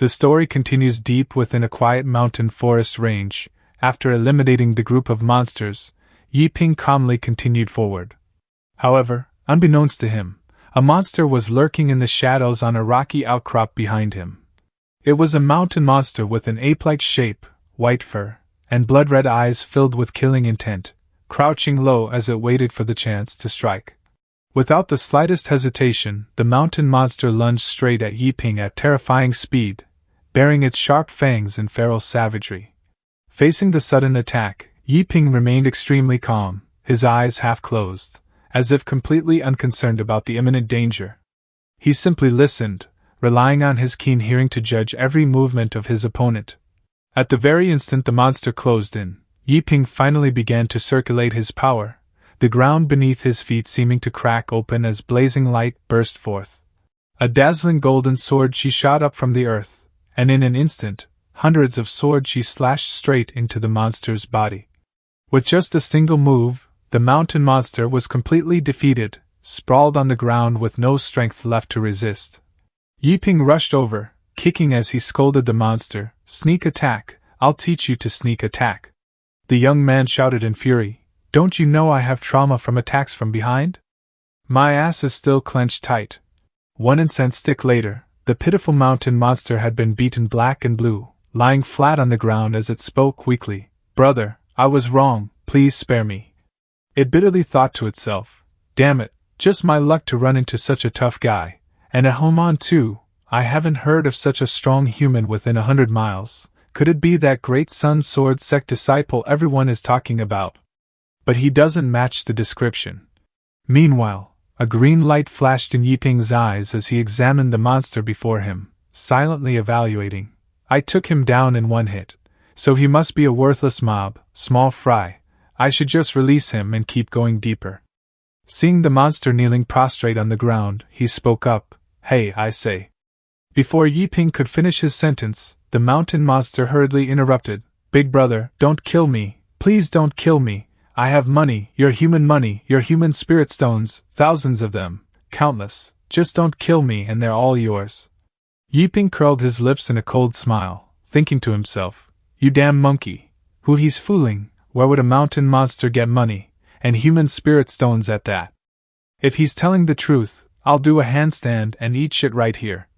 The story continues deep within a quiet mountain forest range. After eliminating the group of monsters, Yiping calmly continued forward. However, unbeknownst to him, a monster was lurking in the shadows on a rocky outcrop behind him. It was a mountain monster with an ape-like shape, white fur, and blood-red eyes filled with killing intent, crouching low as it waited for the chance to strike. Without the slightest hesitation, the mountain monster lunged straight at Yiping at terrifying speed, baring its sharp fangs in feral savagery. Facing the sudden attack, Yiping remained extremely calm, his eyes half closed, as if completely unconcerned about the imminent danger. He simply listened, relying on his keen hearing to judge every movement of his opponent. At the very instant the monster closed in, Yiping finally began to circulate his power, the ground beneath his feet seeming to crack open as blazing light burst forth. A dazzling golden sword she shot up from the earth, and in an instant, hundreds of swords she slashed straight into the monster's body. With just a single move, the mountain monster was completely defeated, sprawled on the ground with no strength left to resist. Yiping rushed over, kicking as he scolded the monster, "Sneak attack, I'll teach you to sneak attack." The young man shouted in fury, "Don't you know I have trauma from attacks from behind? My ass is still clenched tight." One incensed tick later, the pitiful mountain monster had been beaten black and blue, lying flat on the ground as it spoke weakly, "Brother, I was wrong, please spare me." It bitterly thought to itself, "Damn it, just my luck to run into such a tough guy, and a Homon too. I haven't heard of such a strong human within 100 miles. Could it be that great Sun Sword sect disciple everyone is talking about? But he doesn't match the description." Meanwhile, a green light flashed in Yiping's eyes as he examined the monster before him, silently evaluating. "I took him down in one hit, so he must be a worthless mob, small fry. I should just release him and keep going deeper." Seeing the monster kneeling prostrate on the ground, he spoke up, "Hey, I say." Before Yiping could finish his sentence, the mountain monster hurriedly interrupted, "Big brother, don't kill me, please don't kill me. I have money, your human spirit stones, thousands of them, countless. Just don't kill me and they're all yours." Yiping curled his lips in a cold smile, thinking to himself, "You damn monkey, who he's fooling, where would a mountain monster get money, and human spirit stones at that? If he's telling the truth, I'll do a handstand and eat shit right here."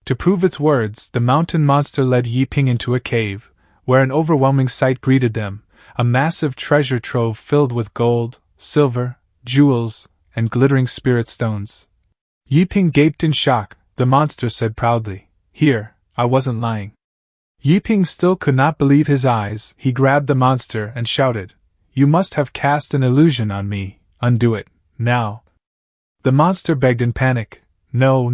To prove its words, the mountain monster led Yiping into a cave, where an overwhelming sight greeted them, a massive treasure trove filled with gold, silver, jewels, and glittering spirit stones. Yiping gaped in shock. The monster said proudly, "Here, I wasn't lying." Yiping still could not believe his eyes. He grabbed the monster and shouted, "You must have cast an illusion on me, undo it, now." The monster begged in panic, No,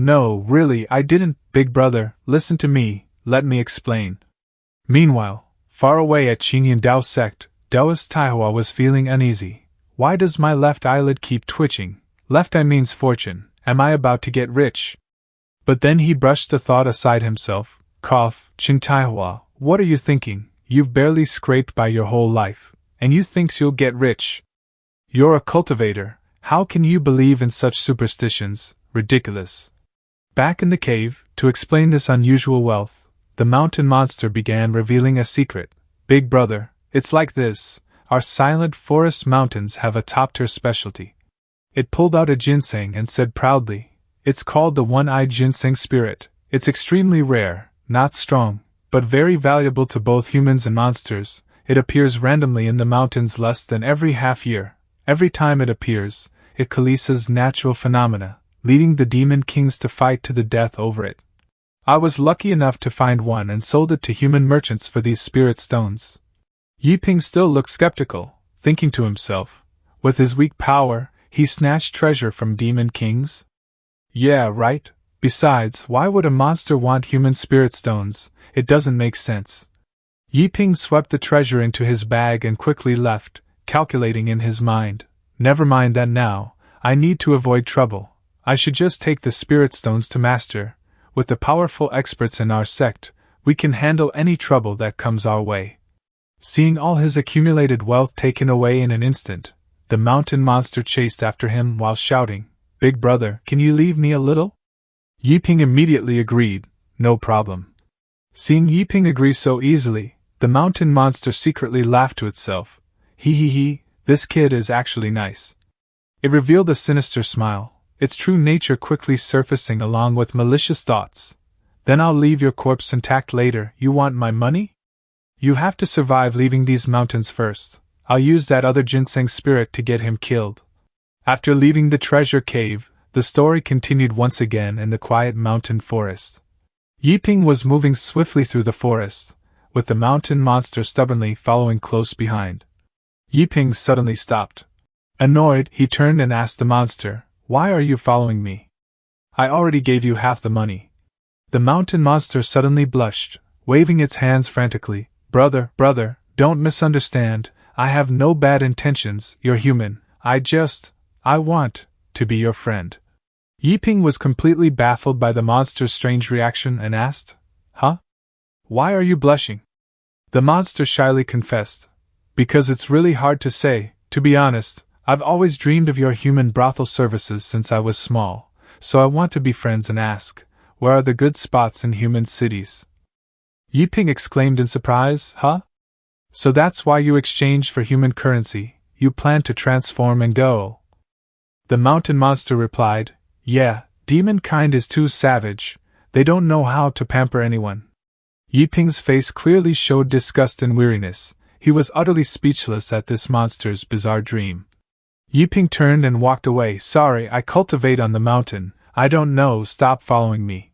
really, I didn't, big brother, listen to me, let me explain." Meanwhile, far away at Qingyan Dao sect, Daoist Taihua was feeling uneasy. "Why does my left eyelid keep twitching? Left eye means fortune, am I about to get rich?" But then he brushed the thought aside himself, cough, "Qing Taihua, what are you thinking? You've barely scraped by your whole life, and you thinks you'll get rich? You're a cultivator, how can you believe in such superstitions? Ridiculous." Back in the cave, to explain this unusual wealth, the mountain monster began revealing a secret. "Big brother, it's like this, our silent forest mountains have a top-tier specialty." It pulled out a jinseng and said proudly, "It's called the one-eyed ginseng spirit. It's extremely rare, not strong, but very valuable to both humans and monsters. It appears randomly in the mountains less than every half year. Every time it appears, it releases natural phenomena, leading the demon kings to fight to the death over it. I was lucky enough to find one and sold it to human merchants for these spirit stones." Yiping still looked skeptical, thinking to himself, with his weak power, he snatched treasure from demon kings? Yeah, right. Besides, why would a monster want human spirit stones? It doesn't make sense. Yiping swept the treasure into his bag and quickly left, calculating in his mind, "Never mind that now, I need to avoid trouble. I should just take the spirit stones to master. With the powerful experts in our sect, we can handle any trouble that comes our way." Seeing all his accumulated wealth taken away in an instant, the mountain monster chased after him while shouting, "Big brother, can you leave me a little?" Yiping immediately agreed, "No problem." Seeing Yiping agree so easily, the mountain monster secretly laughed to itself. He, this kid is actually nice. It revealed a sinister smile, its true nature quickly surfacing along with malicious thoughts. Then I'll leave your corpse intact later. You want my money? You have to survive leaving these mountains first. I'll use that other ginseng spirit to get him killed. After leaving the treasure cave, the story continued once again in the quiet mountain forest. Yiping was moving swiftly through the forest, with the mountain monster stubbornly following close behind. Yiping suddenly stopped. Annoyed, he turned and asked the monster, "Why are you following me? I already gave you half the money." The mountain monster suddenly blushed, waving its hands frantically. Brother, don't misunderstand. I have no bad intentions. You're human. I want to be your friend." Yiping was completely baffled by the monster's strange reaction and asked, "Huh? Why are you blushing?" The monster shyly confessed, "Because it's really hard to say. To be honest, I've always dreamed of your human brothel services since I was small, so I want to be friends and ask, where are the good spots in human cities?" Yiping exclaimed in surprise, "Huh? So that's why you exchanged for human currency, you plan to transform and go?" The mountain monster replied, "Yeah, demon kind is too savage, they don't know how to pamper anyone." Yiping's face clearly showed disgust and weariness. He was utterly speechless at this monster's bizarre dream. Yiping turned and walked away. "Sorry, I cultivate on the mountain, I don't know, stop following me."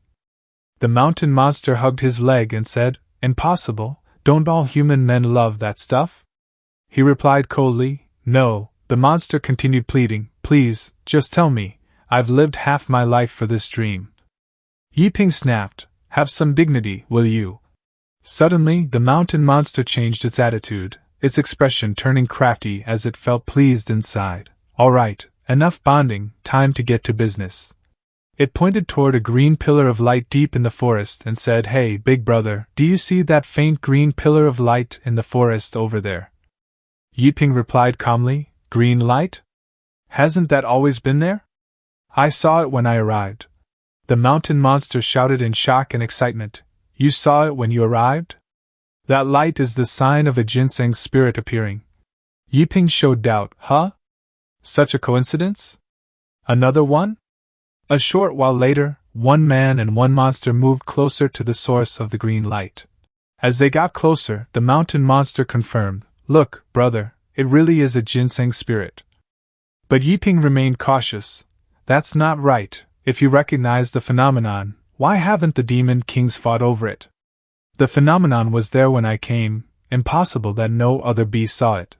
The mountain monster hugged his leg and said, "Impossible, don't all human men love that stuff?" He replied coldly, "No." The monster continued pleading, "Please, just tell me, I've lived half my life for this dream." Yiping snapped, "Have some dignity, will you?" Suddenly, the mountain monster changed its attitude, its expression turning crafty as it felt pleased inside. "All right, enough bonding, time to get to business." It pointed toward a green pillar of light deep in the forest and said, "Hey, big brother, do you see that faint green pillar of light in the forest over there?" Yiping replied calmly, "Green light? Hasn't that always been there? I saw it when I arrived." The mountain monster shouted in shock and excitement, "You saw it when you arrived? That light is the sign of a ginseng spirit appearing." Yiping showed doubt. "Huh? Such a coincidence? Another one?" A short while later, one man and one monster moved closer to the source of the green light. As they got closer, the mountain monster confirmed, "Look, brother, it really is a ginseng spirit." But Yiping remained cautious. "That's not right. If you recognize the phenomenon, why haven't the demon kings fought over it? The phenomenon was there when I came, impossible that no other bee saw it."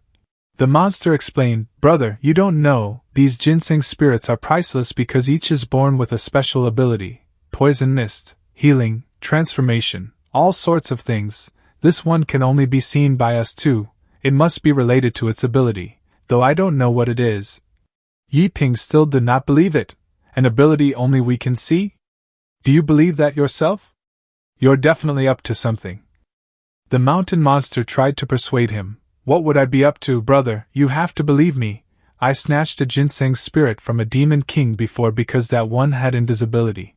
The monster explained, "Brother, you don't know, these ginseng spirits are priceless because each is born with a special ability. Poison mist, healing, transformation, all sorts of things. This one can only be seen by us too. It must be related to its ability, though I don't know what it is." Yiping still did not believe it. An ability only we can see? Do you believe that yourself? You're definitely up to something. The mountain monster tried to persuade him. "What would I be up to, brother? You have to believe me. I snatched a ginseng spirit from a demon king before because that one had invisibility."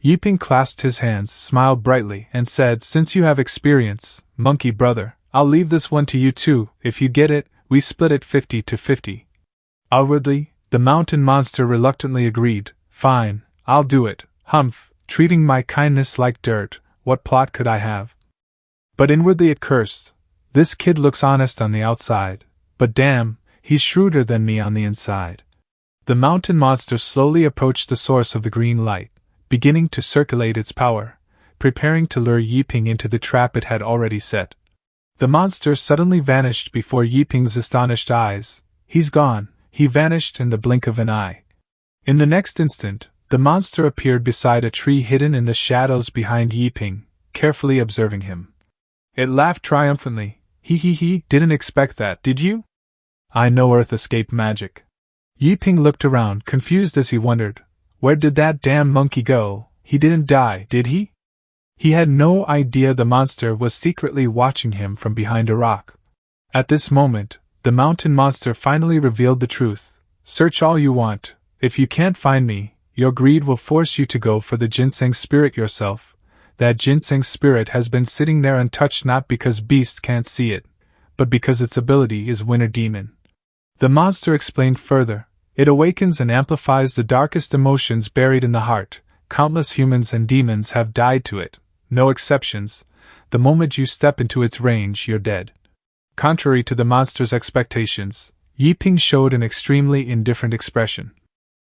Yiping clasped his hands, smiled brightly, and said, "Since you have experience, monkey brother, I'll leave this one to you too. If you get it, we split it 50-50. Outwardly, the mountain monster reluctantly agreed. "Fine, I'll do it. Humph, treating my kindness like dirt, what plot could I have?" But inwardly it cursed. "This kid looks honest on the outside, but damn, he's shrewder than me on the inside." The mountain monster slowly approached the source of the green light, beginning to circulate its power, preparing to lure Yiping into the trap it had already set. The monster suddenly vanished before Yiping's astonished eyes. "He's gone," he vanished in the blink of an eye. In the next instant, the monster appeared beside a tree hidden in the shadows behind Yiping, carefully observing him. It laughed triumphantly. He, didn't expect that, did you? I know Earth escape magic." Yiping looked around, confused as he wondered, where did that damn monkey go? He didn't die, did he? He had no idea the monster was secretly watching him from behind a rock. At this moment, the mountain monster finally revealed the truth. "Search all you want. If you can't find me, your greed will force you to go for the ginseng spirit yourself. That ginseng spirit has been sitting there untouched not because beasts can't see it, but because its ability is winter demon. The monster explained further, it awakens and amplifies the darkest emotions buried in the heart. Countless humans and demons have died to it, no exceptions. The moment you step into its range, you're dead. Contrary to the monster's expectations, Yiping showed an extremely indifferent expression.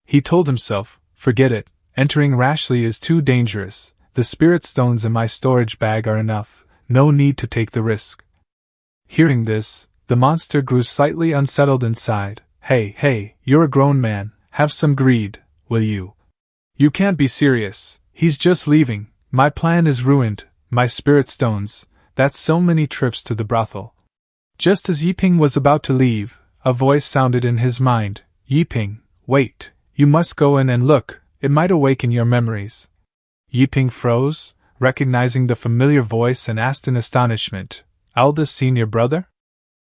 He told himself, forget it, entering rashly is too dangerous. The spirit stones in my storage bag are enough, no need to take the risk. Hearing this, the monster grew slightly unsettled inside. Hey, you're a grown man, have some greed, will you? You can't be serious, he's just leaving, my plan is ruined, my spirit stones, that's so many trips to the brothel. Just as Yiping was about to leave, a voice sounded in his mind, Yiping, wait, you must go in and look, it might awaken your memories. Yiping froze, recognizing the familiar voice and asked in astonishment, eldest senior brother?